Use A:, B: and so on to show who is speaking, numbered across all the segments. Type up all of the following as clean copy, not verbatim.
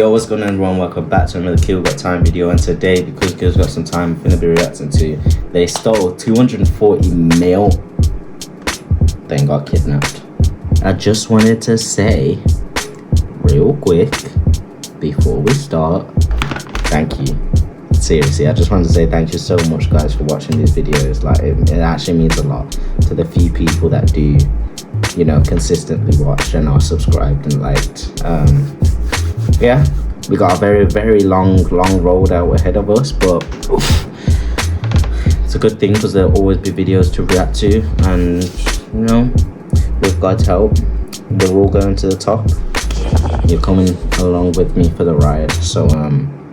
A: Yo, what's going on everyone, welcome back to another Keelgottime video, and today, because Keel's got some time, I'm going to be reacting to they stole 240 mil, then got kidnapped. I just wanted to say, real quick, before we start, thank you. Seriously, I just wanted to say thank you so much guys for watching these videos. Like, it actually means a lot to the few people that do, you know, consistently watch and are subscribed and liked. Yeah, we got a very long road out ahead of us, but it's a good thing because there'll always be videos to react to, and you know, with God's help, we're all going to the top. You're coming along with me for the ride, so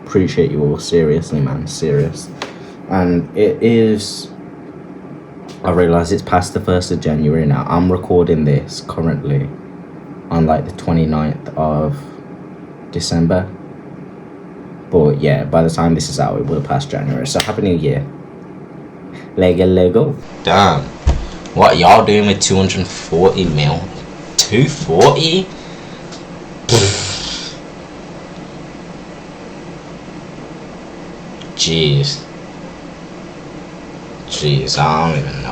A: appreciate you all, seriously man, serious. And it is, I realize it's past the 1st of January now. I'm recording this currently on like the 29th of December, but yeah, by the time this is out it will have passed January, so happy new year. Lego. Damn, what y'all doing with 240 mil? 240? Jeez, I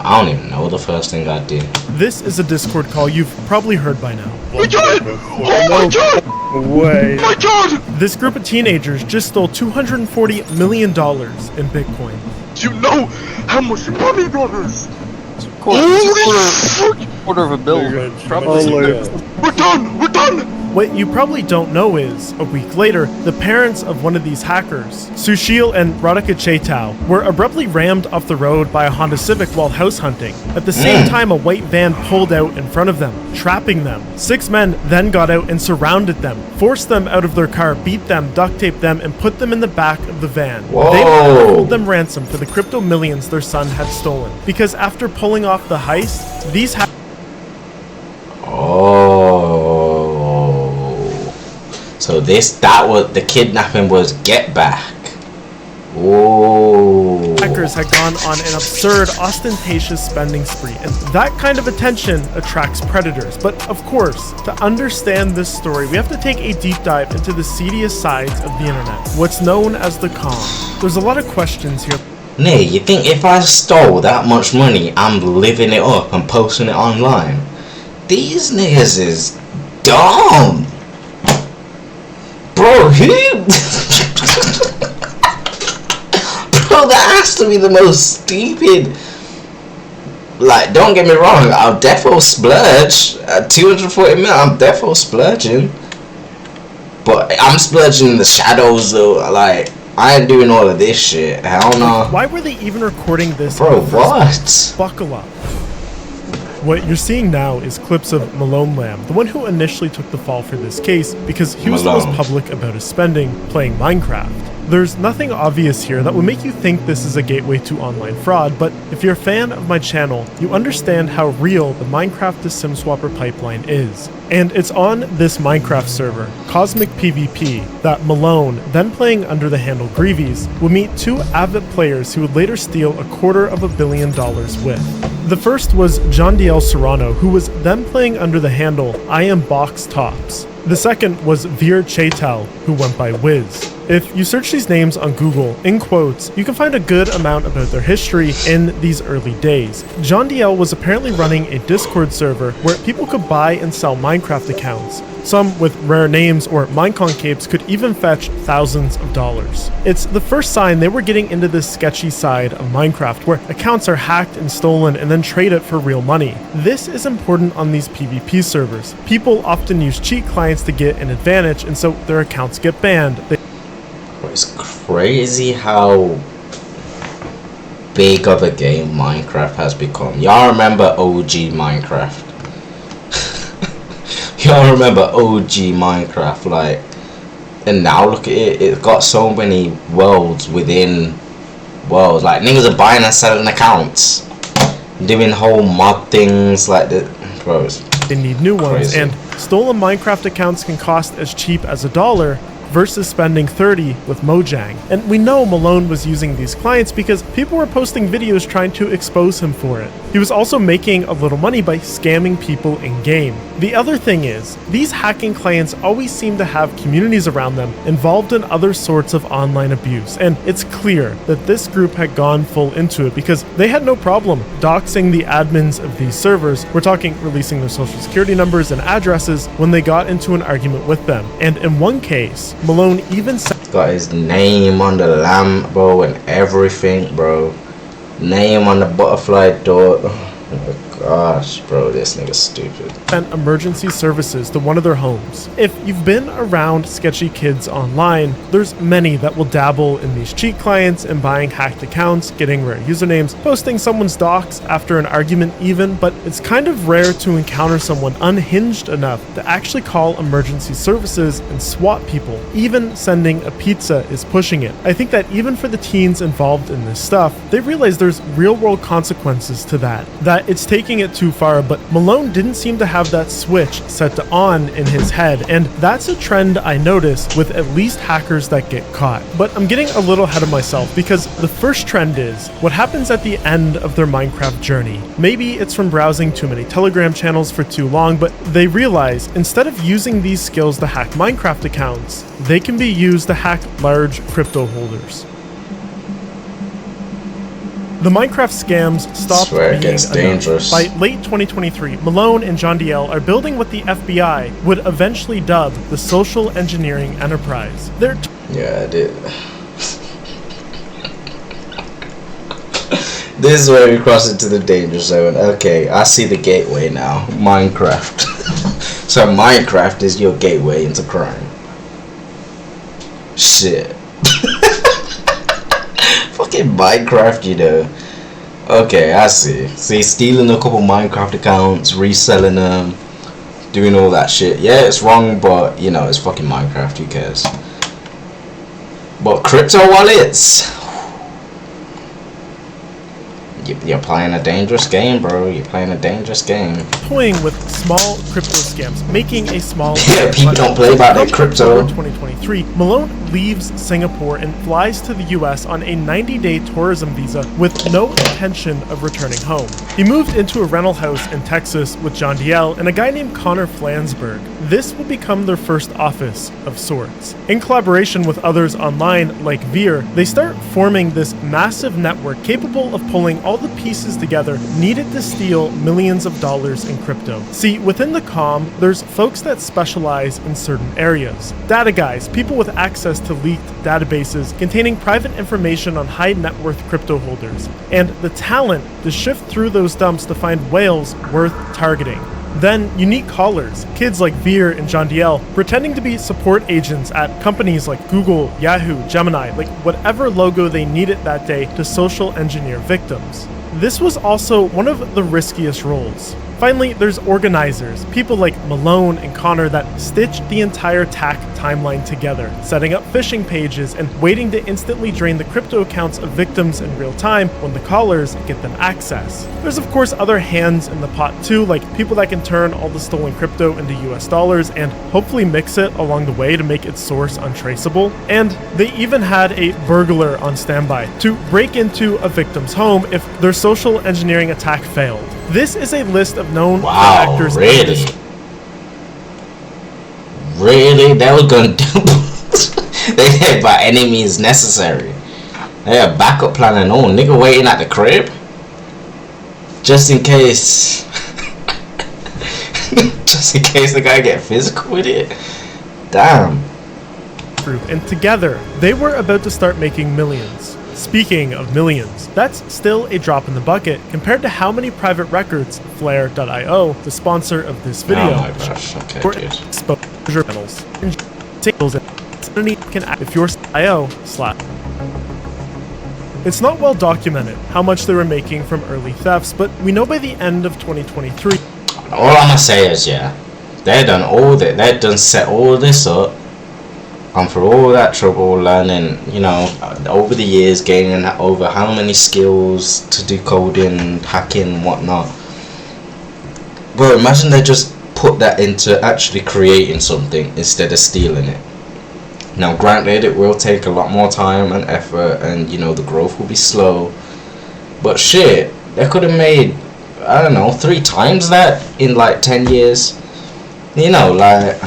A: don't even know the first thing I did.
B: This is a Discord call you've probably heard by now.
C: Oh my god! Oh my god!
B: Way.
C: Oh my god!
B: This group of teenagers just stole $240 million in Bitcoin.
C: Do you know how much money that is?
D: Quarter of a bill. Probably.
C: We're done!
B: What you probably don't know is, a week later, the parents of one of these hackers, Sushil and Radhika Chaitau, were abruptly rammed off the road by a Honda Civic while house hunting. At the same time, a white van pulled out in front of them, trapping them. 6 men then got out and surrounded them, forced them out of their car, beat them, duct taped them, and put them in the back of the van.
A: Whoa.
B: They would hold them ransom for the crypto millions their son had stolen. Because after pulling off the heist, these hackers...
A: So that was the kidnapping, was get back. Oh.
B: Hackers had gone on an absurd, ostentatious spending spree, and that kind of attention attracts predators. But of course, to understand this story, we have to take a deep dive into the seediest sides of the internet, what's known as the con. There's a lot of questions here.
A: Nay, you think if I stole that much money, I'm living it up and posting it online? These niggas is dumb. Bro, who? Bro, that has to be the most stupid. Like, don't get me wrong, I'll defo splurge. At 240 mil, I'm defo splurging. But I'm splurging in the shadows though. Like, I ain't doing all of this shit. Hell no.
B: Why were they even recording this?
A: Bro, what?
B: Buckle up. What you're seeing now is clips of Malone Lamb, the one who initially took the fall for this case because he was the most public about his spending playing Minecraft. There's nothing obvious here that would make you think this is a gateway to online fraud, but if you're a fan of my channel, you understand how real the Minecraft to SimSwapper pipeline is. And it's on this Minecraft server, Cosmic PvP, that Malone, then playing under the handle Greavies, would meet 2 avid players who would later steal $250 million with. The first was John D.L. Serrano, who was then playing under the handle I Am Box Tops. The second was Veer Chaitau, who went by Wiz. If you search these names on Google, in quotes, you can find a good amount about their history in these early days. John DL was apparently running a Discord server where people could buy and sell Minecraft accounts. Some with rare names or Minecon capes could even fetch thousands of dollars. It's the first sign they were getting into this sketchy side of Minecraft where accounts are hacked and stolen and then traded for real money. This is important on these PvP servers. People often use cheat clients to get an advantage, and so their accounts get banned.
A: It's crazy how big of a game Minecraft has become. Y'all remember OG Minecraft? Y'all remember OG Minecraft? Like, and now look at it. It's got so many worlds within worlds. Like, niggas are buying and selling accounts, doing whole mod things like that. Bro,
B: they need new ones,
A: crazy.
B: and stolen Minecraft accounts can cost as cheap as $1, versus spending 30 with Mojang. And we know Malone was using these clients because people were posting videos trying to expose him for it. He was also making a little money by scamming people in-game. The other thing is, these hacking clients always seem to have communities around them involved in other sorts of online abuse, and it's clear that this group had gone full into it because they had no problem doxing the admins of these servers. We're talking releasing their social security numbers and addresses when they got into an argument with them. And in one case, Malone even
A: got his name on the lamp, bro, and everything, bro. Name on the butterfly door. Oh my gosh, bro, this nigga's stupid.
B: Sent emergency services to one of their homes. If you've been around sketchy kids online, there's many that will dabble in these cheat clients and buying hacked accounts, getting rare usernames, posting someone's docs after an argument even, but it's kind of rare to encounter someone unhinged enough to actually call emergency services and swat people. Even sending a pizza is pushing it. I think that even for the teens involved in this stuff, they realize there's real-world consequences to that it's taking it too far, but Malone didn't seem to have that switch set to on in his head, and that's a trend I notice with at least hackers that get caught. But I'm getting a little ahead of myself because the first trend is what happens at the end of their Minecraft journey. Maybe it's from browsing too many Telegram channels for too long, but they realize instead of using these skills to hack Minecraft accounts, they can be used to hack large crypto holders. The Minecraft scams stopped being dangerous. By late 2023, Malone and John DL are building what the FBI would eventually dub the social engineering enterprise.
A: Yeah, I did. This is where we cross into the danger zone. Okay, I see the gateway now. Minecraft. So Minecraft is your gateway into crime. Shit. Fucking Minecraft, you know. Okay, I see. See, stealing a couple Minecraft accounts, reselling them, doing all that shit. Yeah, it's wrong, but you know, it's fucking Minecraft. Who cares? But crypto wallets. You're playing a dangerous game, bro. You're playing a dangerous game.
B: Toying with small crypto scams, making a small...
A: Yeah, people don't play by their crypto.
B: In 2023, Malone leaves Singapore and flies to the US on a 90-day tourism visa with no intention of returning home. He moved into a rental house in Texas with John DL and a guy named Connor Flansburgh. This would become their first office of sorts. In collaboration with others online like Veer, they start forming this massive network capable of pulling all the pieces together needed to steal millions of dollars in crypto. See, within the comm, there's folks that specialize in certain areas. Data guys, people with access to leaked databases containing private information on high net worth crypto holders, and the talent to shift through those dumps to find whales worth targeting. Then unique callers, kids like Veer and John DL, pretending to be support agents at companies like Google, Yahoo, Gemini, like whatever logo they needed that day to social engineer victims. This was also one of the riskiest roles. Finally, there's organizers, people like Malone and Connor that stitched the entire attack timeline together, setting up phishing pages and waiting to instantly drain the crypto accounts of victims in real time when the callers get them access. There's of course other hands in the pot too, like people that can turn all the stolen crypto into US dollars and hopefully mix it along the way to make its source untraceable. And they even had a burglar on standby to break into a victim's home if their social engineering attack failed. This is a list of known actors.
A: Really? Really? They were gonna do they did by any means necessary. They had a backup plan and all. Nigga waiting at the crib? Just in case. Just in case the guy get physical with it. Damn.
B: And together, they were about to start making millions. Speaking of millions, that's still a drop in the bucket compared to how many private records Flare.io, the sponsor of this video, exposure panels and signals can act if your IO slap. It's not well documented how much they were making from early thefts, but we know by the end of 2023.
A: All I'm gonna say is, yeah, they done set all this up. And for all that trouble learning, you know, over the years, gaining over how many skills to do coding, hacking, and whatnot. Bro, imagine they just put that into actually creating something instead of stealing it. Now, granted, it will take a lot more time and effort, and you know the growth will be slow. But shit, they could have made, I don't know, 3 times that in like 10 years. You know, like.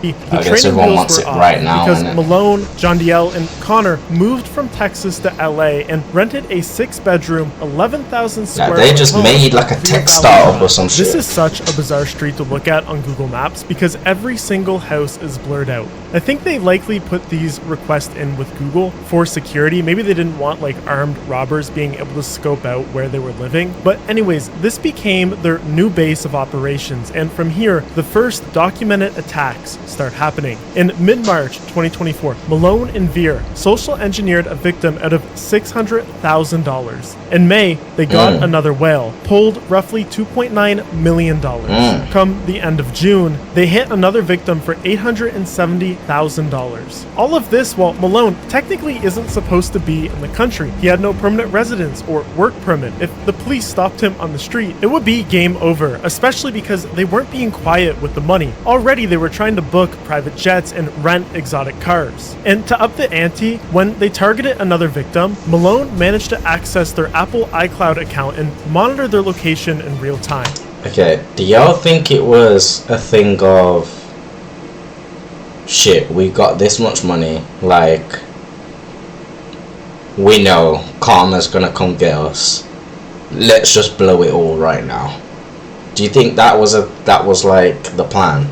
B: The
A: I guess
B: training
A: everyone
B: wheels
A: wants
B: were
A: it
B: off
A: right now,
B: because
A: innit?
B: Malone, John Diel, and Connor moved from Texas to LA and rented a 6-bedroom, 11,000 square foot
A: they just
B: home
A: made like a
B: on
A: tech
B: Valley
A: startup
B: Drive.
A: or some
B: This
A: shit.
B: is such a bizarre street to look at on Google Maps because every single house is blurred out. I think they likely put these requests in with Google for security. Maybe they didn't want like armed robbers being able to scope out where they were living. But anyways, this became their new base of operations, and from here, the first documented attacks start happening. In mid-March 2024, Malone and Veer social engineered a victim out of $600,000. In May, they got another whale, pulled roughly $2.9 million. Come the end of June, they hit another victim for $870,000. All of this while Malone technically isn't supposed to be in the country. He had no permanent residence or work permit. If the police stopped him on the street, it would be game over, especially because they weren't being quiet with the money. Already, they were trying to book private jets and rent exotic cars. And to up the ante, when they targeted another victim, Malone managed to access their Apple iCloud account and monitor their location in real time.
A: Okay, do y'all think it was a thing of shit, we got this much money, like we know karma's gonna come get us, let's just blow it all right now? Do you think that was like the plan?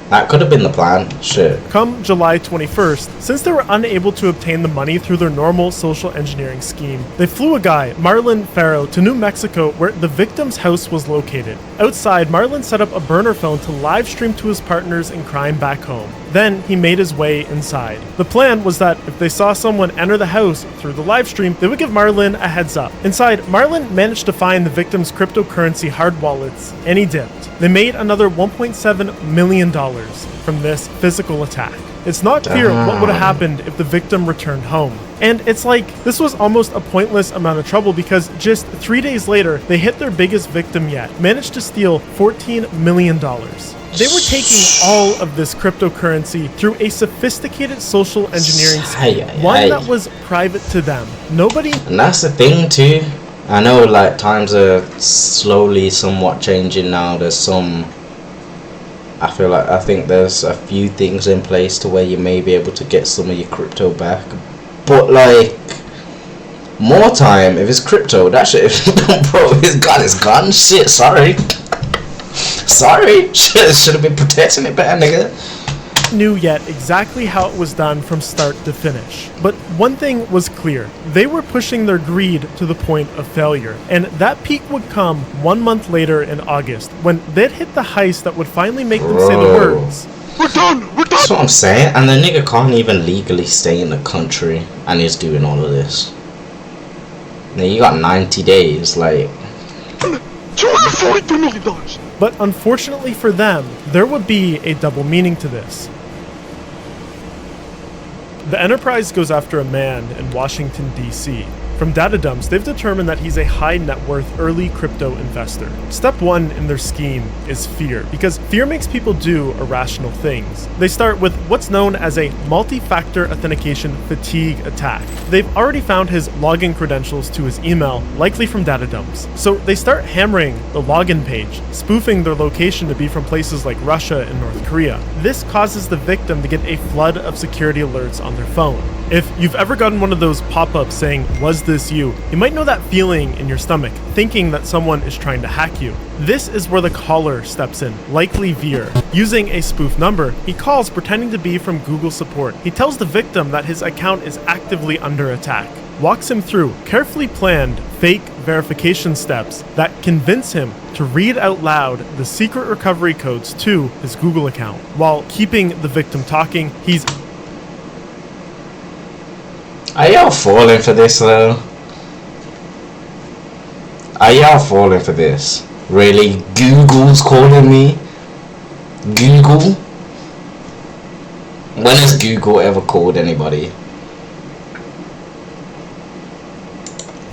A: That could have been the plan. Shit.
B: Come July 21st, since they were unable to obtain the money through their normal social engineering scheme, they flew a guy, Marlon Farrow, to New Mexico where the victim's house was located. Outside, Marlon set up a burner phone to live stream to his partners in crime back home. Then he made his way inside. The plan was that if they saw someone enter the house through the live stream, they would give Marlon a heads up. Inside, Marlon managed to find the victim's cryptocurrency hard wallets, and he dipped. They made another $1.7 million from this physical attack. It's not clear what would have happened if the victim returned home. And it's like, this was almost a pointless amount of trouble because just 3 days later, they hit their biggest victim yet, managed to steal $14 million. They were taking all of this cryptocurrency through a sophisticated social engineering scheme, one that was private to them. Nobody...
A: And that's the thing too. I know like times are slowly somewhat changing now. There's some... I think there's a few things in place to where you may be able to get some of your crypto back. But like... more time, if it's crypto, that shit, bro, it's gone. Shit, sorry. Sorry, should have been protecting it better, nigga.
B: Knew yet exactly how it was done from start to finish. But one thing was clear. They were pushing their greed to the point of failure. And that peak would come 1 month later in August, when they'd hit the heist that would finally make them say the words.
C: We're done! We're done!
A: That's what I'm saying. And the nigga can't even legally stay in the country and he's doing all of this. Now you got 90 days, like...
C: $242 million!
B: But unfortunately for them, there would be a double meaning to this. The Enterprise goes after a man in Washington, D.C. From data dumps, they've determined that he's a high net worth early crypto investor. Step one in their scheme is fear, because fear makes people do irrational things. They start with what's known as a multi-factor authentication fatigue attack. They've already found his login credentials to his email, likely from data dumps. So they start hammering the login page, spoofing their location to be from places like Russia and North Korea. This causes the victim to get a flood of security alerts on their phone. If you've ever gotten one of those pop-ups saying, "Was this you?" you might know that feeling in your stomach, thinking that someone is trying to hack you. This is where the caller steps in, likely Veer. Using a spoof number, he calls pretending to be from Google support. He tells the victim that his account is actively under attack, walks him through carefully planned fake verification steps that convince him to read out loud the secret recovery codes to his Google account. While keeping the victim talking, he's...
A: Are y'all falling for this though? Are y'all falling for this? Really? Google's calling me? Google? When has Google ever called anybody?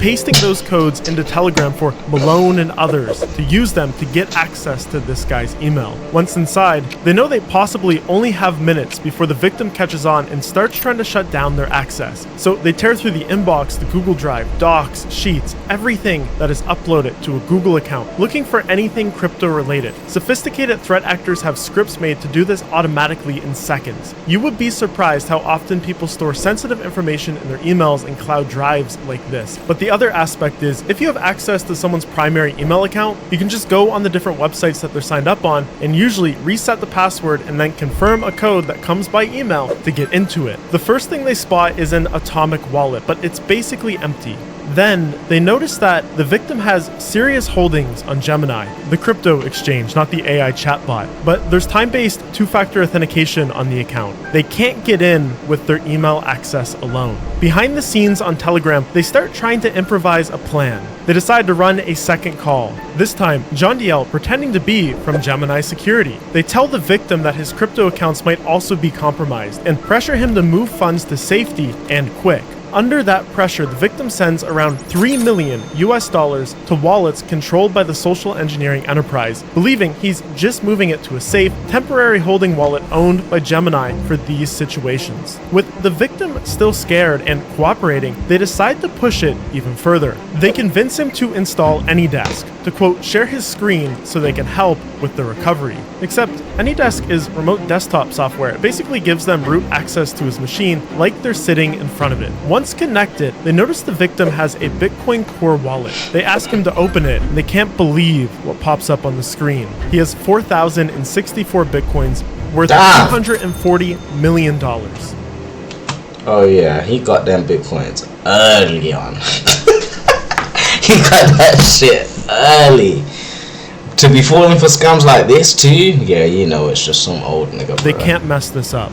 B: pasting those codes into Telegram for Malone and others to use them to get access to this guy's email. Once inside, they know they possibly only have minutes before the victim catches on and starts trying to shut down their access. So they tear through the inbox, the Google Drive, docs, sheets, everything that is uploaded to a Google account, looking for anything crypto related. Sophisticated threat actors have scripts made to do this automatically in seconds. You would be surprised how often people store sensitive information in their emails and cloud drives like this. But the other aspect is, if you have access to someone's primary email account, you can just go on the different websites that they're signed up on and usually reset the password and then confirm a code that comes by email to get into it. The first thing they spot is an atomic wallet, but it's basically empty. Then, they notice that the victim has serious holdings on Gemini, the crypto exchange, not the AI chatbot. But there's time-based two-factor authentication on the account. They can't get in with their email access alone. Behind the scenes on Telegram, they start trying to improvise a plan. They decide to run a second call. This time, John DL pretending to be from Gemini Security. They tell the victim that his crypto accounts might also be compromised and pressure him to move funds to safety and quick. Under that pressure, the victim sends around $3 million to wallets controlled by the social engineering enterprise, believing he's just moving it to a safe, temporary holding wallet owned by Gemini for these situations. With the victim still scared and cooperating, they decide to push it even further. They convince him to install AnyDesk, to quote, share his screen so they can help with the recovery. Except AnyDesk is remote desktop software. It basically gives them root access to his machine like they're sitting in front of it. Once connected, they notice the victim has a Bitcoin Core wallet. They ask him to open it, and they can't believe what pops up on the screen. He has 4,064 Bitcoins worth $240 million.
A: Oh yeah, he got them Bitcoins early on. He got that shit early. To be falling for scams like this too, yeah, you know it's just some old nigga, bro.
B: They can't mess this up.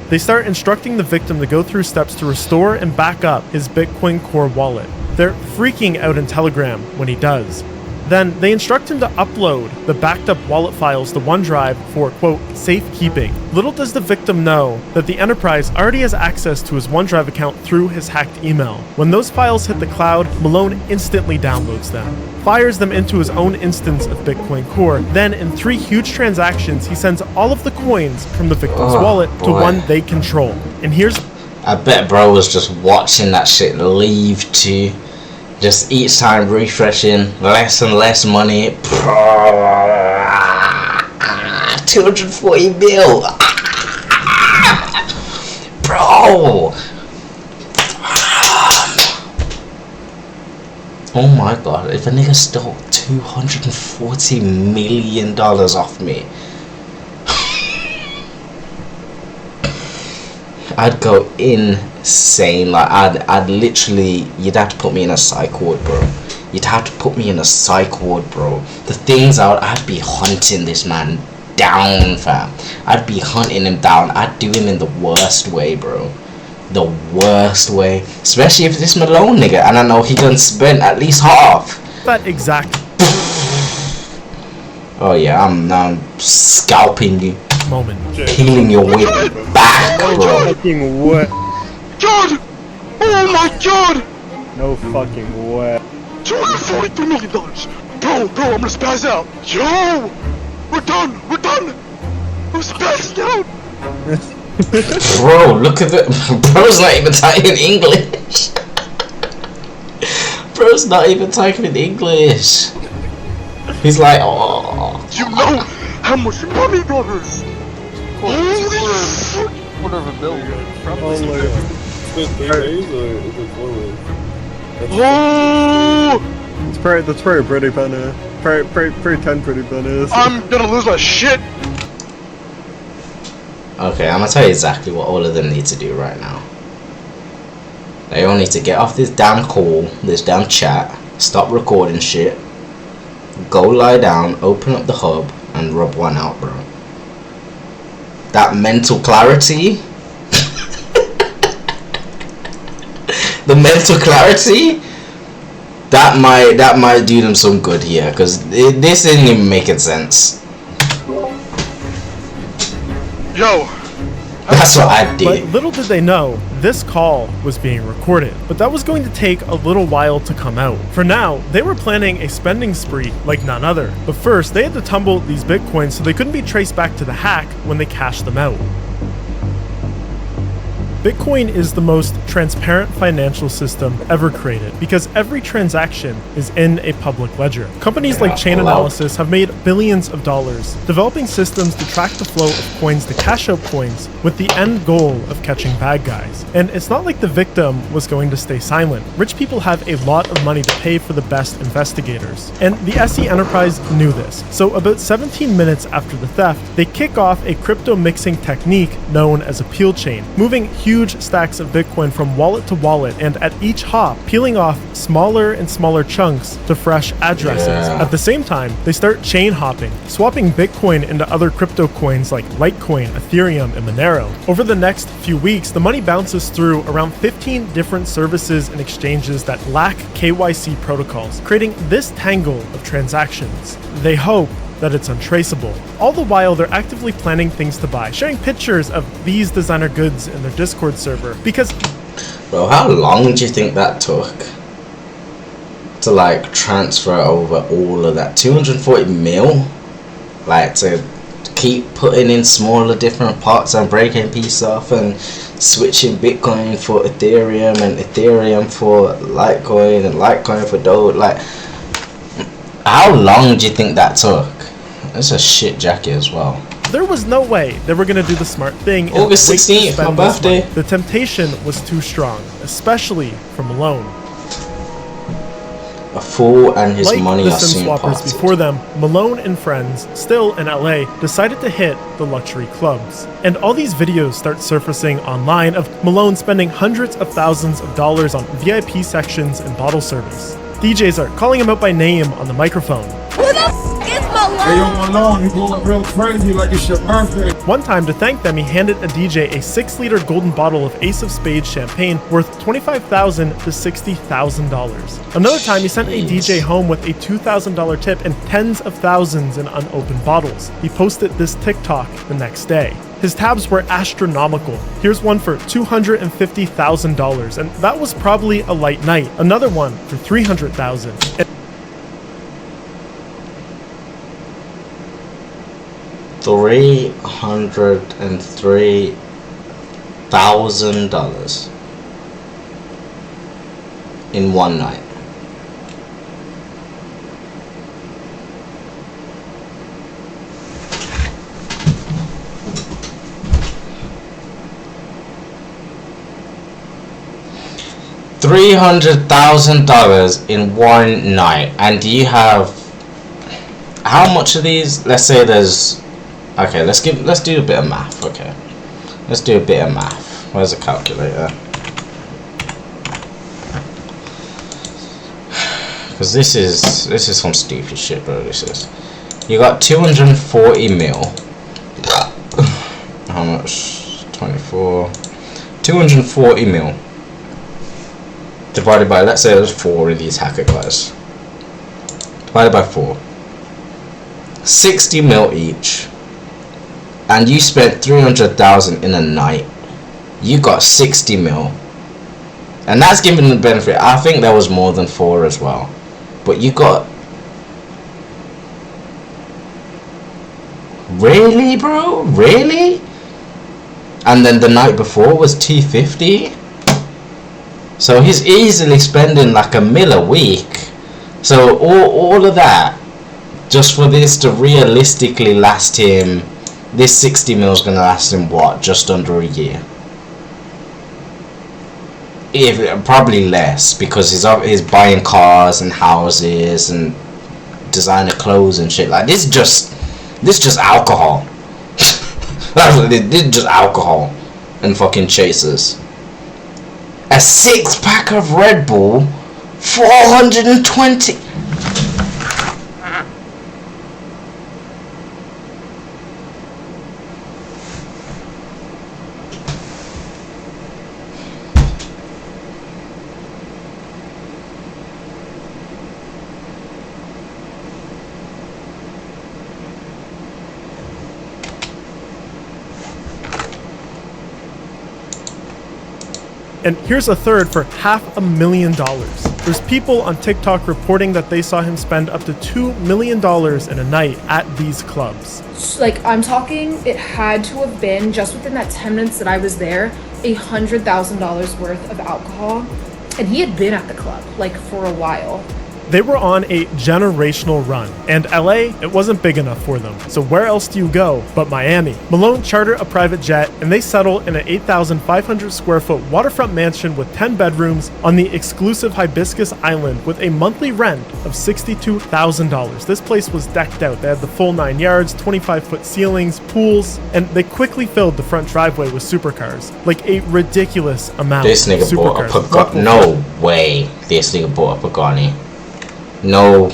B: They start instructing the victim to go through steps to restore and back up his Bitcoin Core wallet. They're freaking out in Telegram when he does. Then they instruct him to upload the backed up wallet files to OneDrive for, quote, safekeeping. Little does the victim know that the enterprise already has access to his OneDrive account through his hacked email. When those files hit the cloud, Malone instantly downloads them, fires them into his own instance of Bitcoin Core. Then, in 3 huge transactions, he sends all of the coins from the victim's wallet to one they control. And here's...
A: I bet bro was just watching that shit leave too. Just each time refreshing, less and less money. 240 mil. Bro. Oh my god, if a nigga stole $240 million off me, I'd go insane. Like I'd literally, you'd have to put me in a psych ward, bro. You'd have to put me in a psych ward, bro. The things I'd be hunting this man down, fam. I'd be hunting him down. I'd do him in the worst way, bro. The worst way. Especially if this Malone nigga, and I know he done spent at least half.
B: That exact
A: Oh yeah, I'm now scalping you.
B: moment.
A: Peeling your way back,
E: No
A: bro.
E: fucking way.
C: God! Oh my god!
E: No fucking way.
C: $243 million! Bro, I'm gonna spaz out! Yo! We're done! We're done! I'm spazzing out!
A: Bro, look at it. Bro's not even typing English. Bro's not even typing English. He's like, oh.
C: You know how much money, brothers! Holy shit!
D: Quarter of a bill.
C: Oh!
E: That's pretty pretty penny. Pretty 10 pretty pennies.
C: I'm gonna lose my shit!
A: Okay, I'm gonna tell you exactly what all of them need to do right now. They all need to get off this damn call, this damn chat, stop recording shit, go lie down, open up the hub, and rub one out, bro. That mental clarity, the mental clarity, that might do them some good here, because this isn't even making sense.
C: Yo!
A: That's what I
B: But
A: did.
B: little did they know, this call was being recorded. But that was going to take a little while to come out. For now, they were planning a spending spree like none other. But first, they had to tumble these bitcoins so they couldn't be traced back to the hack when they cashed them out. Bitcoin is the most transparent financial system ever created because every transaction is in a public ledger. Companies like Chainalysis have made billions of dollars developing systems to track the flow of coins to cash out coins with the end goal of catching bad guys. And it's not like the victim was going to stay silent. Rich people have a lot of money to pay for the best investigators. And the SE Enterprise knew this. So about 17 minutes after the theft, they kick off a crypto mixing technique known as a peel chain, moving huge stacks of Bitcoin from wallet to wallet, and at each hop, peeling off smaller and smaller chunks to fresh addresses. At the same time, they start chain hopping, swapping Bitcoin into other crypto coins like Litecoin, Ethereum, and Monero. Over the next few weeks, the money bounces through around 15 different services and exchanges that lack KYC protocols, creating this tangle of transactions. They hope that it's untraceable. All the while, they're actively planning things to buy, sharing pictures of these designer goods in their Discord server, because...
A: Bro, how long do you think that took to like transfer over all of that? 240 mil? Like to keep putting in smaller different parts and breaking pieces off and switching Bitcoin for Ethereum and Ethereum for Litecoin and Litecoin for Doge. Like, how long do you think that took? It's a shit jacket as well.
B: There was no way they were going to do the smart thing.
A: August 16th, my birthday.
B: The temptation was too strong, especially for Malone.
A: A fool and his
B: like
A: money
B: the
A: are
B: SIM
A: soon
B: swappers
A: parted.
B: before them, Malone and friends, still in LA, decided to hit the luxury clubs. And all these videos start surfacing online of Malone spending hundreds of thousands of dollars on VIP sections and bottle service. DJs are calling him out by name on the microphone.
F: Who the f is Malone?
G: Hey, yo, Malone, you going real crazy like it's your birthday.
B: One time, to thank them, he handed a DJ a 6-liter golden bottle of Ace of Spades champagne worth $25,000 to $60,000. Another time, he sent a DJ home with a $2,000 tip and tens of thousands in unopened bottles. He posted this TikTok the next day. His tabs were astronomical. Here's one for $250,000, and that was probably a light night. Another one for $300,000.
A: $303,000 in one night. $300,000 in one night. And do you have how much of these? Let's say there's okay, let's do a bit of math. Okay, let's do a bit of math. Where's the calculator? Because this is some stupid shit, bro. This is, you got 240 mil. How much? 24. 240 mil divided by, let's say there's 4 of these hacker guys. Divided by 4. 60 mil each. And you spent 300,000 in a night. You got 60 mil. And that's giving the benefit. I think there was more than 4 as well. But you got... Really, bro? Really? And then the night before was 250. So he's easily spending like $1 million a week. So all of that just for this to realistically last him. This 60 mil is gonna last him what? Just under a year. If probably less, because he's buying cars and houses and designer clothes and shit. Like this just alcohol. This is just alcohol and fucking chasers. A 6-pack of Red Bull, 420.
B: And here's a third for $500,000. There's people on TikTok reporting that they saw him spend up to $2 million in a night at these clubs.
H: Like, I'm talking, it had to have been, just within that 10 minutes that I was there, $100,000 worth of alcohol. And he had been at the club, like, for a while.
B: They were on a generational run, and LA, it wasn't big enough for them. So where else do you go but Miami? Malone chartered a private jet, and they settle in an 8,500 square foot waterfront mansion with 10 bedrooms on the exclusive Hibiscus Island with a monthly rent of $62,000. This place was decked out. They had the full 9 yards, 25-foot ceilings, pools, and they quickly filled the front driveway with supercars, like a ridiculous amount.
A: This nigga bought a Pagani. No way. This nigga bought a Pagani. No,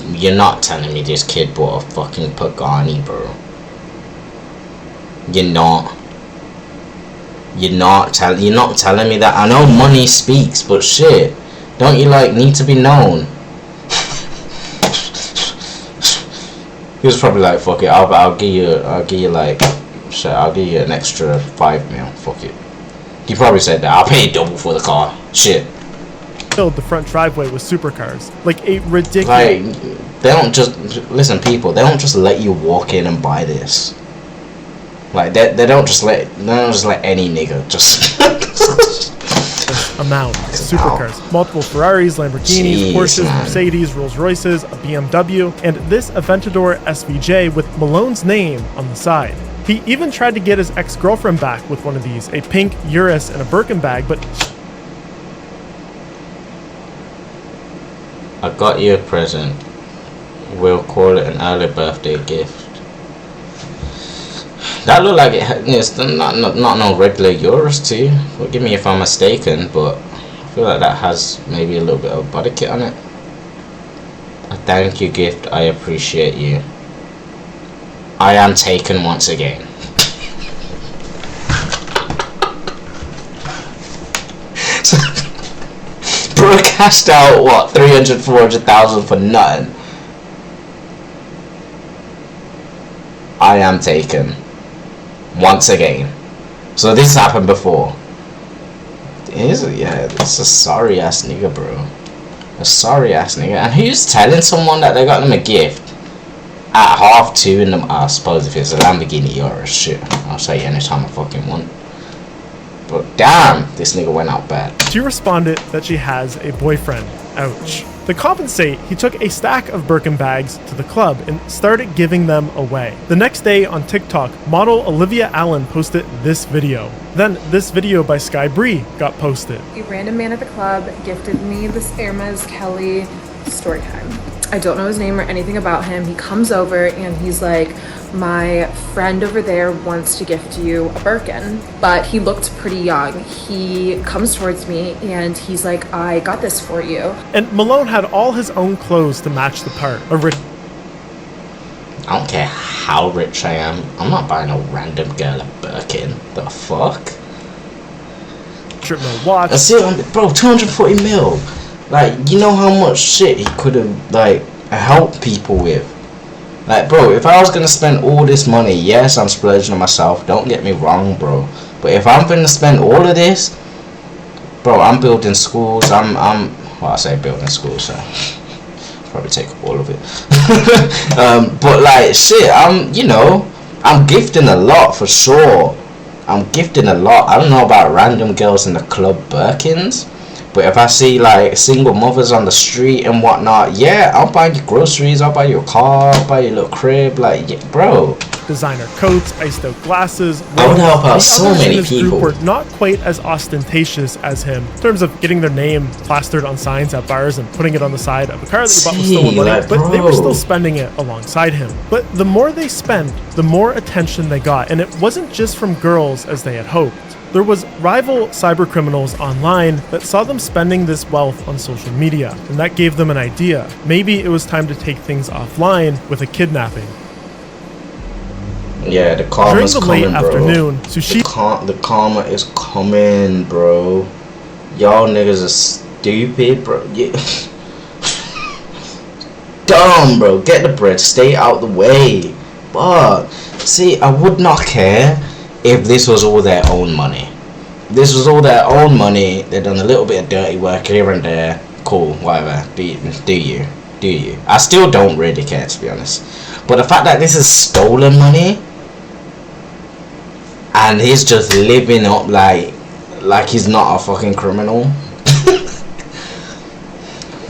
A: you're not telling me this kid bought a fucking Pagani, bro. You're not. You're not telling me that. I know money speaks, but shit, don't you like need to be known? He was probably like, fuck it, I'll give you like, shit, I'll give you an extra $5 million. Fuck it. He probably said that. I'll pay double for the car. Shit.
B: Filled the front driveway with supercars, like a ridiculous.
A: Like, they don't just listen, people. They don't just let you walk in and buy this. Like, they don't just let any nigga just
B: amount of supercars, multiple Ferraris, Lamborghinis, Porsches, man. Mercedes, Rolls Royces, a BMW, and this Aventador SVJ with Malone's name on the side. He even tried to get his ex-girlfriend back with one of these, a pink Urus and a Birkin bag, but
A: I got you a present. We'll call it an early birthday gift. That looked like it's not no regular Urus to you. Forgive me if I'm mistaken, but I feel like that has maybe a little bit of body kit on it. A thank you gift. I appreciate you. I am taken once again. Bro cashed out what, 300,000-400,000 for nothing. I am taken once again. So this happened before. It's a sorry ass nigga, bro. A sorry ass nigga. And who's telling someone that they got them a gift at 2:30 in the, I suppose if it's a Lamborghini or a shit, I'll say anytime I fucking want. But damn, this nigga went out bad.
B: She responded that she has a boyfriend. Ouch. To compensate, he took a stack of Birkin bags to the club and started giving them away. The next day on TikTok, model Olivia Allen posted this video. Then this video by Sky Bree got posted.
H: A random man at the club gifted me this Hermes Kelly story time. I don't know his name or anything about him. He comes over and he's like, my friend over there wants to gift you a Birkin, but he looked pretty young. He comes towards me and he's like, I got this for you.
B: And Malone had all his own clothes to match the part.
A: I don't care how rich I am. I'm not buying a random girl a Birkin. The fuck?
B: Strip mall watch.
A: I see, bro, 240 mil. Like, you know how much shit he could have, like, helped people with. Like, bro, if I was gonna spend all this money, yes, I'm splurging on myself, don't get me wrong, bro. But if I'm gonna spend all of this, bro, I'm building schools, well, I say building schools, so probably take all of it. But, like, shit, I'm gifting a lot, for sure. I'm gifting a lot. I don't know about random girls in the club Birkins, but if I see like single mothers on the street and whatnot, yeah, I'll buy you groceries, I'll buy you a car, I'll buy you a little crib, like, yeah, bro.
B: Designer coats, iced out glasses.
A: I would help out so many people.
B: Were not quite as ostentatious as him in terms of getting their name plastered on signs at bars and putting it on the side of a car that you bought with stolen money,
A: like,
B: but they were still spending it alongside him. But the more they spent, the more attention they got, and it wasn't just from girls as they had hoped. There was rival cybercriminals online that saw them spending this wealth on social media, and that gave them an idea. Maybe it was time to take things offline with a kidnapping.
A: Yeah, the karma's coming,
B: during the late afternoon, Sushi.
A: The karma is coming, bro. Y'all niggas are stupid, bro. Yeah. Dumb, bro. Get the bread. Stay out the way. But see, I would not care if this was all their own money. This was all their own money. They done a little bit of dirty work here and there. Cool, whatever. Do you? I still don't really care, to be honest. But the fact that this is stolen money and he's just living up like he's not a fucking criminal.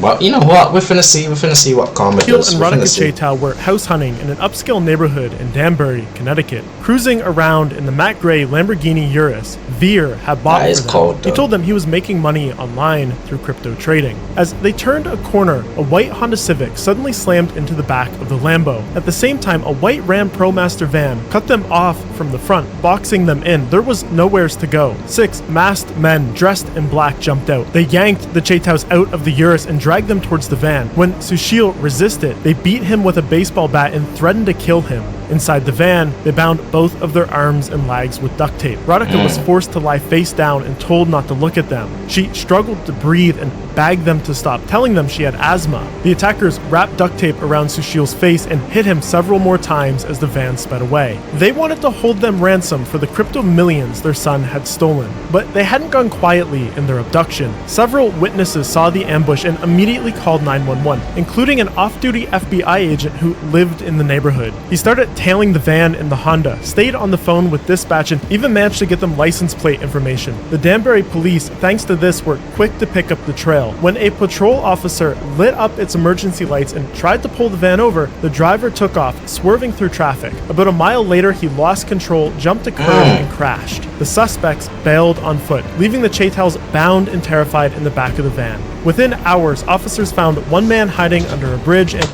A: But you know what? We're finna see what karma does.
B: and Radhika Chaitow were house hunting in an upscale neighborhood in Danbury, Connecticut. Cruising around in the matte gray Lamborghini Urus, Veer had bought for them.
A: Cold,
B: he told them he was making money online through crypto trading. As they turned a corner, a white Honda Civic suddenly slammed into the back of the Lambo. At the same time, a white Ram ProMaster van cut them off from the front, boxing them in. There was nowheres to go. 6 masked men dressed in black jumped out. They yanked the Chaitows out of the Urus and dragged them towards the van. When Sushil resisted, they beat him with a baseball bat and threatened to kill him. Inside the van, they bound both of their arms and legs with duct tape. Radhika was forced to lie face down and told not to look at them. She struggled to breathe and begged them to stop, telling them she had asthma. The attackers wrapped duct tape around Sushil's face and hit him several more times as the van sped away. They wanted to hold them ransom for the crypto millions their son had stolen, but they hadn't gone quietly in their abduction. Several witnesses saw the ambush and immediately called 911, including an off-duty FBI agent who lived in the neighborhood. He started tailing the van in the Honda, stayed on the phone with dispatch, and even managed to get them license plate information. The Danbury police, thanks to this, were quick to pick up the trail. When a patrol officer lit up its emergency lights and tried to pull the van over, the driver took off, swerving through traffic. About a mile later, he lost control, jumped a curb, and crashed. The suspects bailed on foot, leaving the Chaitows bound and terrified in the back of the van. Within hours, officers found one man hiding under a bridge and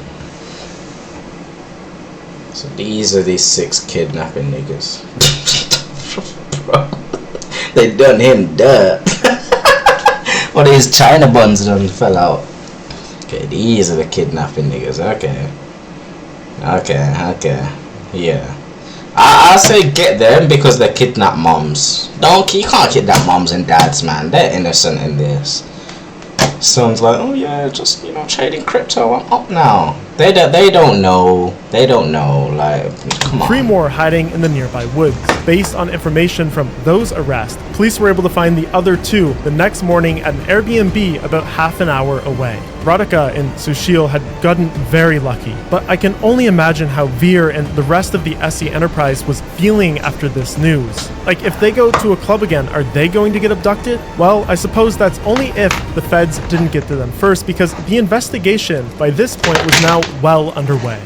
A: So these are these 6 kidnapping niggas. Bro, they done him dirt. What his China buns done fell out. Okay, these are the kidnapping niggas. Okay. Yeah. I say get them because they kidnap moms. You can't kidnap moms and dads, man. They're innocent in this. Son's like, oh yeah, just trading crypto. I'm up now. They don't know. Like, come on.
B: 3 more hiding in the nearby woods. Based on information from those arrests, police were able to find the other 2 the next morning at an Airbnb about half an hour away. Radhika and Sushil had gotten very lucky, but I can only imagine how Veer and the rest of the SE Enterprise was feeling after this news. Like, if they go to a club again, are they going to get abducted? Well, I suppose that's only if the feds didn't get to them first, because the investigation by this point was now well underway.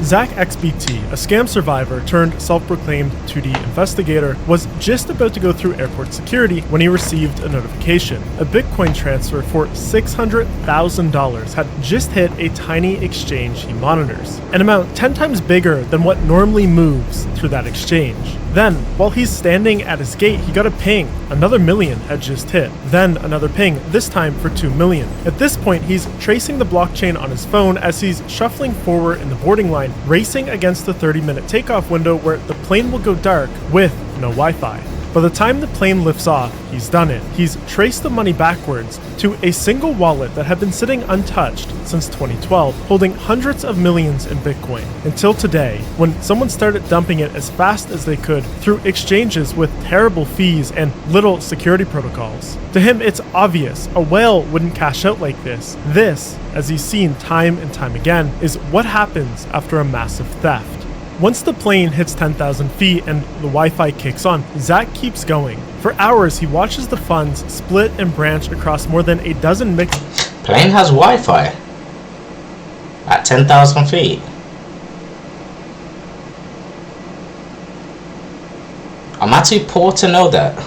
B: Zach XBT, a scam survivor turned self-proclaimed 2D investigator, was just about to go through airport security when he received a notification. A Bitcoin transfer for $600,000 had just hit a tiny exchange he monitors, an amount 10 times bigger than what normally moves through that exchange. Then, while he's standing at his gate, he got a ping. Another million had just hit. Then another ping, this time for 2 million. At this point, he's tracing the blockchain on his phone as he's shuffling forward in the boarding line, racing against the 30-minute takeoff window where the plane will go dark with no Wi-Fi. By the time the plane lifts off, he's done it. He's traced the money backwards to a single wallet that had been sitting untouched since 2012, holding hundreds of millions in Bitcoin, until today, when someone started dumping it as fast as they could through exchanges with terrible fees and little security protocols. To him, it's obvious a whale wouldn't cash out like this. This, as he's seen time and time again, is what happens after a massive theft. Once the plane hits 10,000 feet and the Wi-Fi kicks on, Zach keeps going. For hours, he watches the funds split and branch across more than a dozen mixed...
A: Plane has Wi-Fi at 10,000 feet. Am I too poor to know that?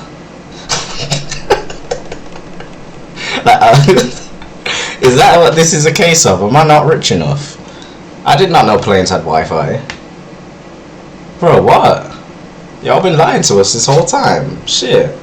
A: Is that what this is a case of? Am I not rich enough? I did not know planes had Wi-Fi. Bro, what? Y'all been lying to us this whole time. Shit.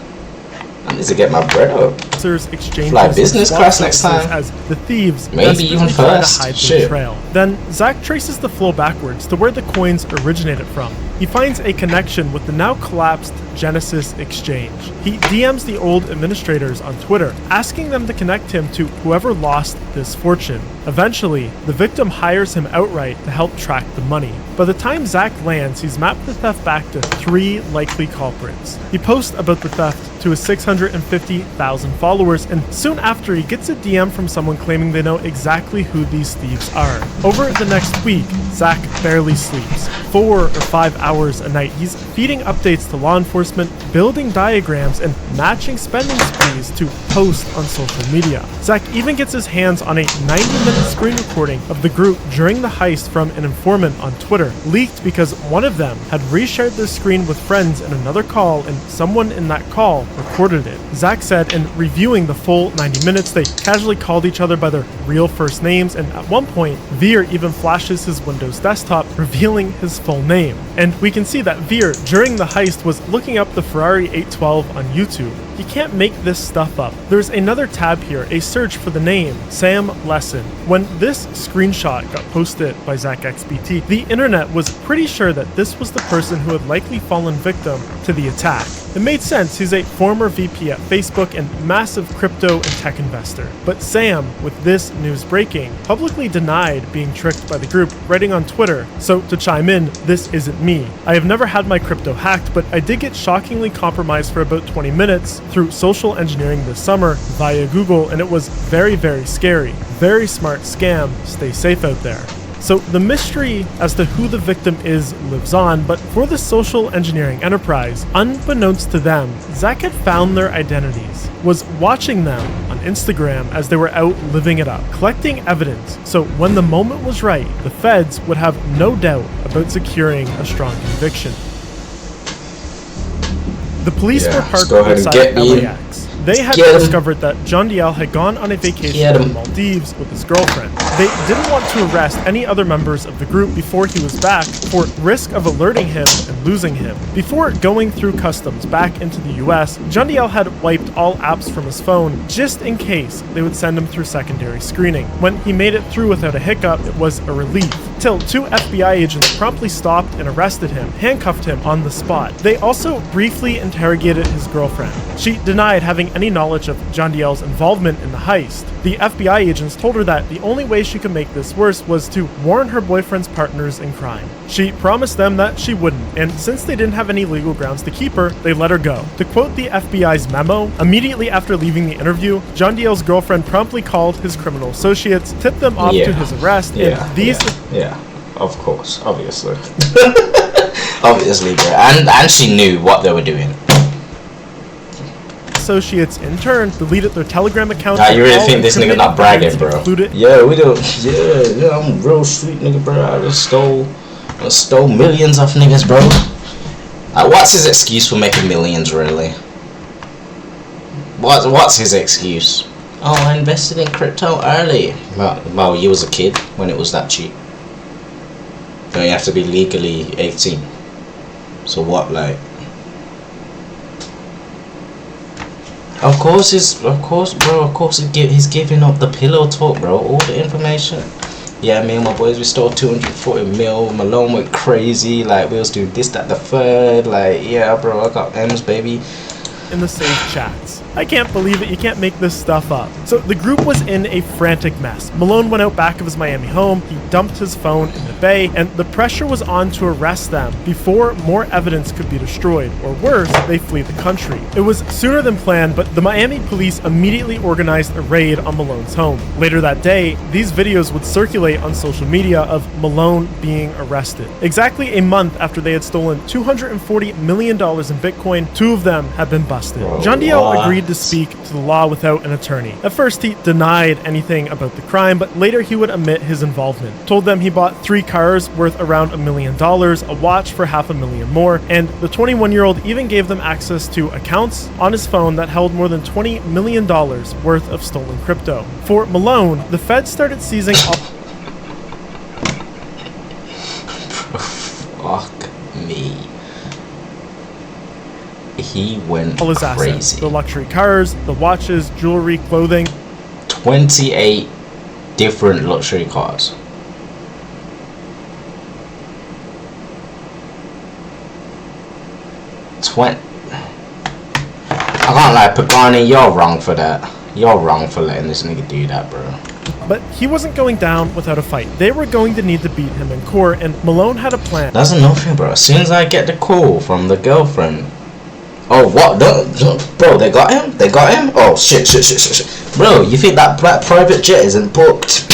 A: I need to get my bread up.
B: officers exchanges
A: Fly business
B: SWAT
A: class next
B: services
A: time.
B: as the thieves
A: Maybe even
B: desperately try to
A: first.
B: hide their
A: Shit.
B: trail. Then Zach traces the flow backwards to where the coins originated from. He finds a connection with the now collapsed Genesis exchange. He DMs the old administrators on Twitter, asking them to connect him to whoever lost this fortune. Eventually, the victim hires him outright to help track the money. By the time Zach lands, he's mapped the theft back to 3 likely culprits. He posts about the theft to his 650,000 followers, and soon after he gets a DM from someone claiming they know exactly who these thieves are. Over the next week, Zach barely sleeps. 4 or 5 hours a night, he's feeding updates to law enforcement, building diagrams, and matching spending sprees to post on social media. Zach even gets his hands on a 90-minute screen recording of the group during the heist from an informant on Twitter, leaked because one of them had reshared their screen with friends in another call, and someone in that call recorded it. Zach said in reviewing the full 90 minutes, they casually called each other by their real first names, and at one point, Veer even flashes his Windows desktop, revealing his full name. And we can see that Veer, during the heist, was looking up the Ferrari 812 on YouTube. You can't make this stuff up. There's another tab here, a search for the name, Sam Lesson. When this screenshot got posted by ZachXBT, the internet was pretty sure that this was the person who had likely fallen victim to the attack. It made sense, he's a former VP at Facebook and massive crypto and tech investor. But Sam, with this news breaking, publicly denied being tricked by the group, writing on Twitter, "So to chime in, this isn't me. I have never had my crypto hacked, but I did get shockingly compromised for about 20 minutes through social engineering this summer via Google, and it was very, very scary. Very smart scam. Stay safe out there." So the mystery as to who the victim is lives on, but for the social engineering enterprise, unbeknownst to them, Zach had found their identities, was watching them on Instagram as they were out living it up, collecting evidence, so when the moment was right, the feds would have no doubt about securing a strong conviction. The police were parked outside LAX. They had discovered that John Diel had gone on a vacation to the Maldives with his girlfriend. They didn't want to arrest any other members of the group before he was back for risk of alerting him and losing him. Before going through customs back into the US, John Diel had wiped all apps from his phone just in case they would send him through secondary screening. When he made it through without a hiccup, it was a relief. Till 2 FBI agents promptly stopped and arrested him, handcuffed him on the spot. They also briefly interrogated his girlfriend. She denied having any knowledge of John Diel's involvement in the heist. The FBI agents told her that the only way she could make this worse was to warn her boyfriend's partners in crime. She promised them that she wouldn't, and since they didn't have any legal grounds to keep her, they let her go. To quote the FBI's memo, immediately after leaving the interview, John Diel's girlfriend promptly called his criminal associates, tipped them off to his arrest, and these...
A: Yeah, of course, obviously. Obviously, bro. And she knew what they were doing.
B: Associates in turn deleted their Telegram accounts.
A: Nah, you really think this nigga not bragging, bro? Yeah, we do. Yeah, I'm a real street nigga, bro. I just stole millions off niggas, bro. What's his excuse for making millions, really? What's his excuse? Oh, I invested in crypto early. Well, you was a kid when it was that cheap. Don't you have to be legally 18? So what, like? Of course, he's giving up the pillow talk, bro. All the information. Yeah, me and my boys, we stole 240 mil. Malone went crazy. Like, we was doing this, that, the third. Like, yeah, bro, I got M's, baby.
B: In the safe chats. I can't believe it, you can't make this stuff up. So the group was in a frantic mess. Malone went out back of his Miami home, he dumped his phone in the bay, and the pressure was on to arrest them before more evidence could be destroyed, or worse, they flee the country. It was sooner than planned, but the Miami police immediately organized a raid on Malone's home. Later that day, these videos would circulate on social media of Malone being arrested. Exactly a month after they had stolen $240 million in Bitcoin, 2 of them had been busted. John Diel agreed to speak to the law without an attorney. At first, he denied anything about the crime, but later he would admit his involvement. Told them he bought 3 cars worth around $1 million, a watch for $500,000 more, and the 21-year-old even gave them access to accounts on his phone that held more than $20 million worth of stolen crypto. For Malone, the Fed started seizing all...
A: Fuck me. he went
B: all his assets,
A: crazy.
B: the luxury cars, the watches, jewelry, clothing.
A: 28 different luxury cars. I can't lie, Pagani, you're wrong for that. You're wrong for letting this nigga do that, bro.
B: But he wasn't going down without a fight. They were going to need to beat him in court, and Malone had a plan.
A: That's nothing, bro. As soon as I get the call from the girlfriend. Oh, what? Bro, they got him? They got him? Oh, shit. Bro, you think that private jet isn't booked?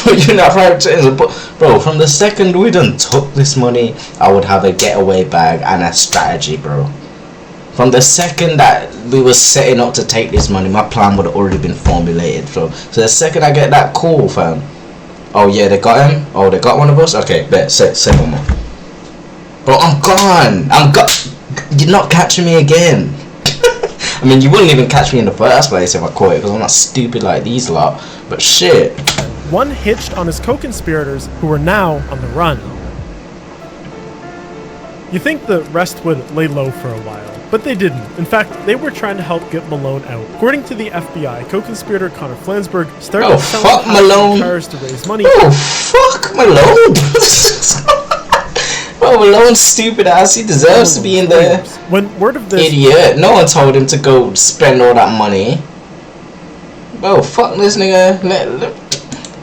A: You think that private jet isn't booked? Bro, from the second we done took this money, I would have a getaway bag and a strategy, bro. From the second that we were setting up to take this money, my plan would have already been formulated. So the second I get that call, fam. Oh yeah, they got him? Oh, they got one of us? Okay, bet, say one more. Bro, I'm gone. You're not catching me again. I mean, you wouldn't even catch me in the first place if I caught it, because I'm not stupid like these lot. But shit.
B: One hitched on his co-conspirators, who were now on the run. You think the rest would lay low for a while, but they didn't. In fact, they were trying to help get Malone out. According to the FBI, co-conspirator Connor Flansburgh started selling cars to raise money.
A: Oh, fuck Malone. Bro, Malone's stupid ass. He deserves to be in there.
B: When word of this...
A: Idiot. No one told him to go spend all that money. Bro, fuck this nigga.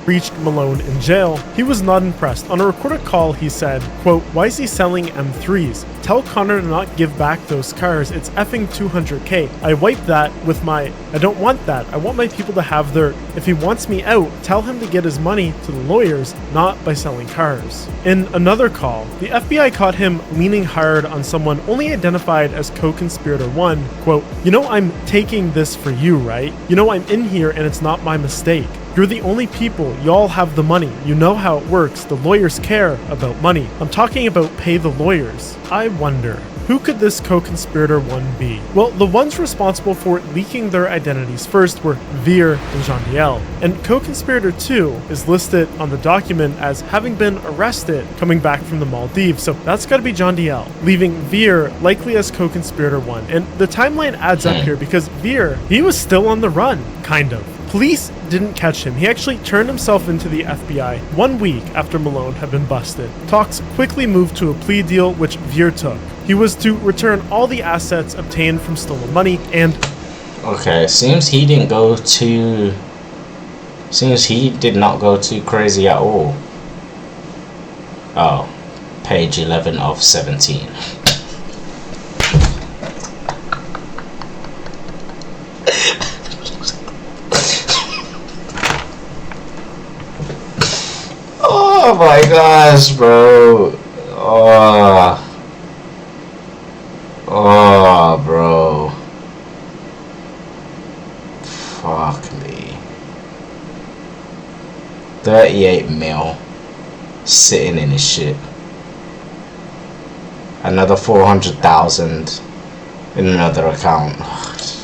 B: Reached Malone in jail, he was not impressed. On a recorded call, he said, quote, "Why is he selling M3s? Tell Connor to not give back those cars. It's effing $200K. I wiped that with my... I don't want that. I want my people to have their... If he wants me out, tell him to get his money to the lawyers, not by selling cars." In another call, the FBI caught him leaning hard on someone only identified as co-conspirator 1, quote, "You know I'm taking this for you, right? You know I'm in here and it's not my mistake. You're the only people. Y'all have the money. You know how it works. The lawyers care about money. I'm talking about pay the lawyers." I wonder, who could this co-conspirator 1 be? Well, the ones responsible for leaking their identities first were Veer and Jondiel. And co-conspirator 2 is listed on the document as having been arrested coming back from the Maldives, so that's gotta be Jondiel, leaving Veer likely as co-conspirator 1. And the timeline adds up here because Veer, he was still on the run, kind of. Police didn't catch him. He actually turned himself into the FBI 1 week after Malone had been busted. Talks quickly moved to a plea deal, which Veer took. He was to return all the assets obtained from stolen money and...
A: Okay, seems he did not go too crazy at all. Oh, page 11 of 17. Oh my gosh, bro. Oh, bro. Fuck me. 38 mil sitting in his shit. Another 400,000 in another account.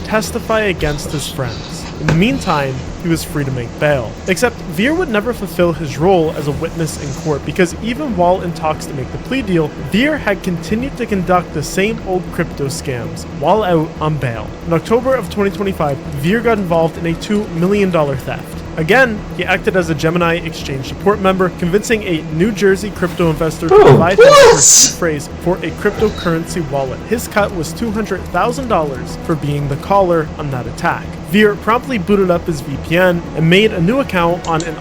B: Testify against his friends. In the meantime, he was free to make bail. Except Veer would never fulfill his role as a witness in court because even while in talks to make the plea deal, Veer had continued to conduct the same old crypto scams while out on bail. In October of 2025, Veer got involved in a $2 million theft. Again, he acted as a Gemini exchange support member, convincing a New Jersey crypto investor to provide him with a seed phrase for a cryptocurrency wallet. His cut was $200,000 for being the caller on that attack. Veer promptly booted up his VPN and made a new account on an...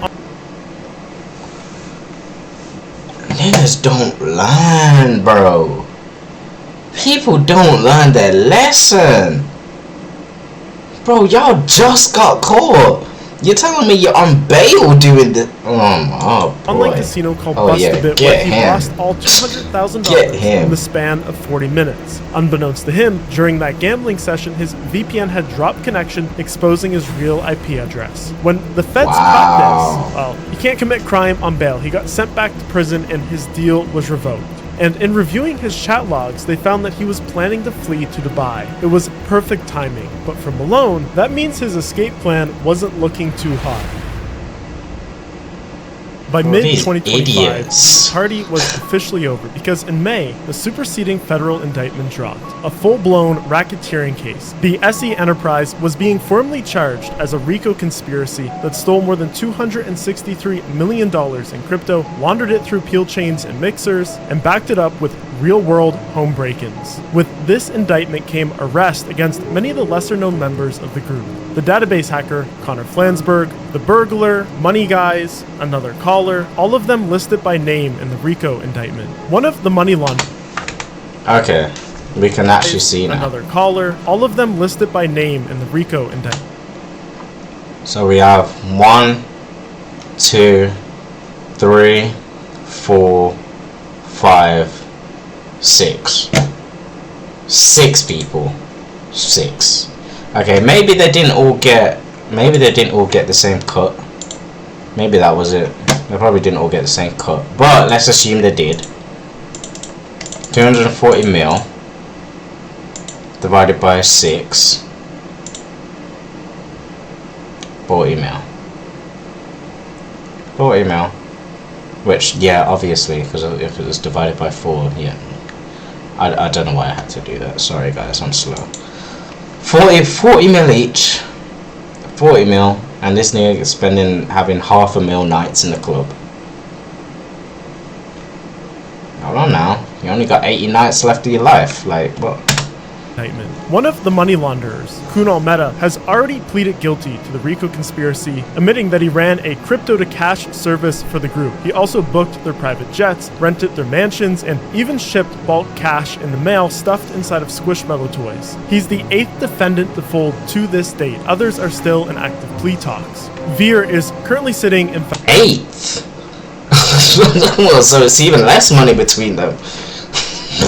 A: Niggas don't learn, bro. People don't learn their lesson. Bro, y'all just got caught. You're telling me you're on bail doing this? Oh boy.
B: Online casino called Bust-A-Bit, where he lost all $200,000 in the span of 40 minutes. Unbeknownst to him, during that gambling session, his VPN had dropped connection, exposing his real IP address. When the feds caught this, well, he can't commit crime on bail. He got sent back to prison and his deal was revoked. And in reviewing his chat logs, they found that he was planning to flee to Dubai. It was perfect timing, but for Malone, that means his escape plan wasn't looking too hot. By
A: these
B: mid-2025,
A: idiots.
B: the party was officially over because in May, the superseding federal indictment dropped. A full-blown racketeering case. The SE Enterprise was being formally charged as a RICO conspiracy that stole more than $263 million in crypto, laundered it through peel chains and mixers, and backed it up with real-world home break-ins. With this indictment came arrest against many of the lesser-known members of the group. The database hacker, Connor Flansburgh, the burglar, money guys, another caller, all of them listed by name in the RICO indictment. One of the money launderers.
A: Okay, we can actually see now.
B: Another caller, all of them listed by name in the RICO indictment.
A: So we have 1, 2, 3, 4, 5, 6. 6 people. 6. Okay, maybe they didn't all get the same cut. Maybe that was it. They probably didn't all get the same cut. But let's assume they did. 240 mil divided by 6. 40 mil. 40 mil. Which, yeah, obviously, because if it was divided by 4, yeah. I don't know why I had to do that. Sorry guys, I'm slow. 40 mil each. 40 mil. And this nigga is having half a mil nights in the club. Hold on now. You only got 80 nights left of your life. Like, what?
B: One of the money launderers, Kunal Mehta, has already pleaded guilty to the RICO conspiracy, admitting that he ran a crypto-to-cash service for the group. He also booked their private jets, rented their mansions, and even shipped bulk cash in the mail stuffed inside of Squishmallow toys. He's the 8th defendant to fold to this date. Others are still in active plea talks. Veer is currently sitting in...
A: 8th? Well, so it's even less money between them.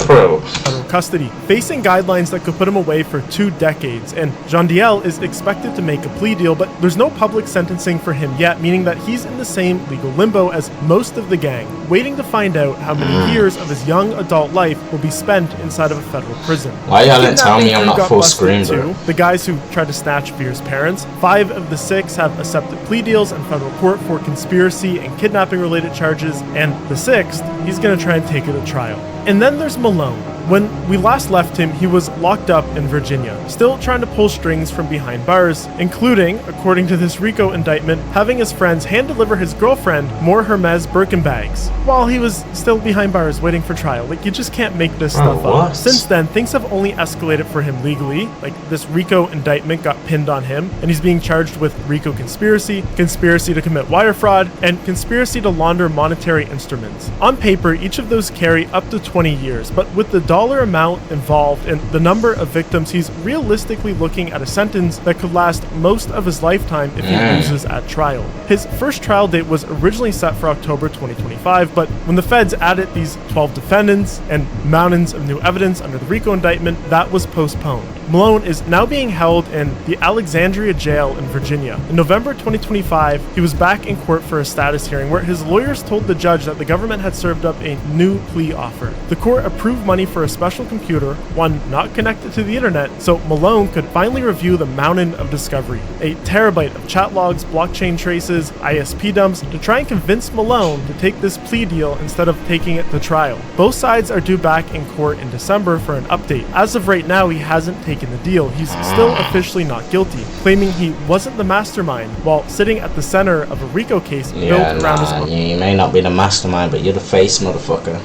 A: Bro.
B: Federal custody, facing guidelines that could put him away for 2 decades, and Jean Diel is expected to make a plea deal, but there's no public sentencing for him yet, meaning that he's in the same legal limbo as most of the gang, waiting to find out how many years of his young adult life will be spent inside of a federal prison.
A: Why y'all didn't tell me I'm not full screen, bro?
B: The guys who tried to snatch Veer's parents, 5 of the 6 have accepted plea deals in federal court for conspiracy and kidnapping related charges, and the 6th, he's gonna try and take it to trial. And then there's Malone. When we last left him, he was locked up in Virginia, still trying to pull strings from behind bars, including, according to this RICO indictment, having his friends hand-deliver his girlfriend more Hermes Birkin bags, while he was still behind bars waiting for trial. Like, you just can't make this stuff up. Since then, things have only escalated for him legally. Like, this RICO indictment got pinned on him, and he's being charged with RICO conspiracy, conspiracy to commit wire fraud, and conspiracy to launder monetary instruments. On paper, each of those carry up to 20 years, but with the dollar amount involved and the number of victims, he's realistically looking at a sentence that could last most of his lifetime if he loses at trial. His first trial date was originally set for October 2025, but when the feds added these 12 defendants and mountains of new evidence under the RICO indictment, that was postponed. Malone is now being held in the Alexandria jail in Virginia. In November 2025, he was back in court for a status hearing where his lawyers told the judge that the government had served up a new plea offer. The court approved money for a special computer, one not connected to the internet, so Malone could finally review the mountain of discovery. A terabyte of chat logs, blockchain traces, ISP dumps to try and convince Malone to take this plea deal instead of taking it to trial. Both sides are due back in court in December for an update. As of right now, he hasn't taken the deal. He's still officially not guilty, claiming he wasn't the mastermind while sitting at the center of a RICO case built around his own.
A: You may not be the mastermind, but you're the face, motherfucker.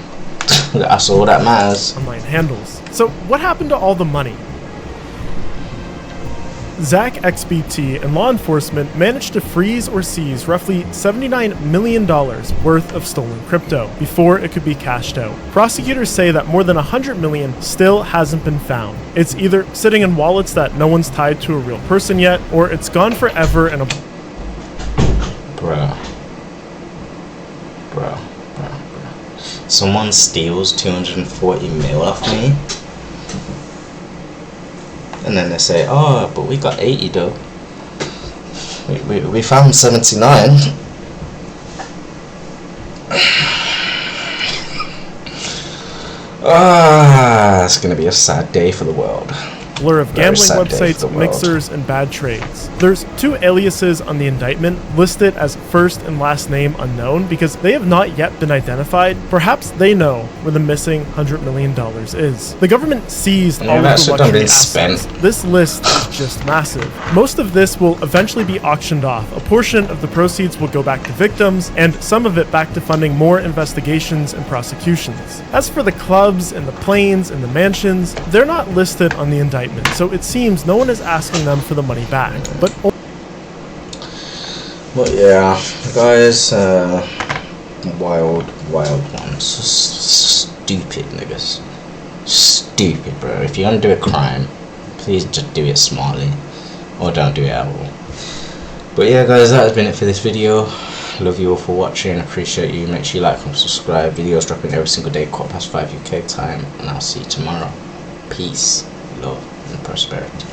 A: That's all that matters.
B: Online handles. So what happened to all the money? Zach XBT and law enforcement managed to freeze or seize roughly $79 million worth of stolen crypto before it could be cashed out. Prosecutors say that more than $100 million still hasn't been found. It's either sitting in wallets that no one's tied to a real person yet, or it's gone forever in a...
A: Bruh. Someone steals 240 mil off me, and then they say, oh, but we got 80 though. We found 79. It's gonna be a sad day for the world.
B: blur of
A: Very
B: gambling
A: sad day for
B: websites,
A: the world.
B: mixers, and bad trades. There's 2 aliases on the indictment listed as first and last name unknown because they have not yet been identified. Perhaps they know where the missing $100 million is. The government seized all of
A: that
B: the
A: should have
B: luxury
A: been
B: assets.
A: spent.
B: This list is just massive. Most of this will eventually be auctioned off. A portion of the proceeds will go back to victims, and some of it back to funding more investigations and prosecutions. As for the clubs and the planes and the mansions, they're not listed on the indictment, so it seems no one is asking them for the money back. But
A: yeah, guys, wild ones. Stupid niggas. Stupid, bro. If you're gonna do a crime, please just do it smartly, or don't do it at all. But yeah, guys, that has been it for this video. Love you all for watching. Appreciate you. Make sure you like and subscribe. Videos dropping every single day, 5:15 UK time, and I'll see you tomorrow. Peace, love, and prosperity.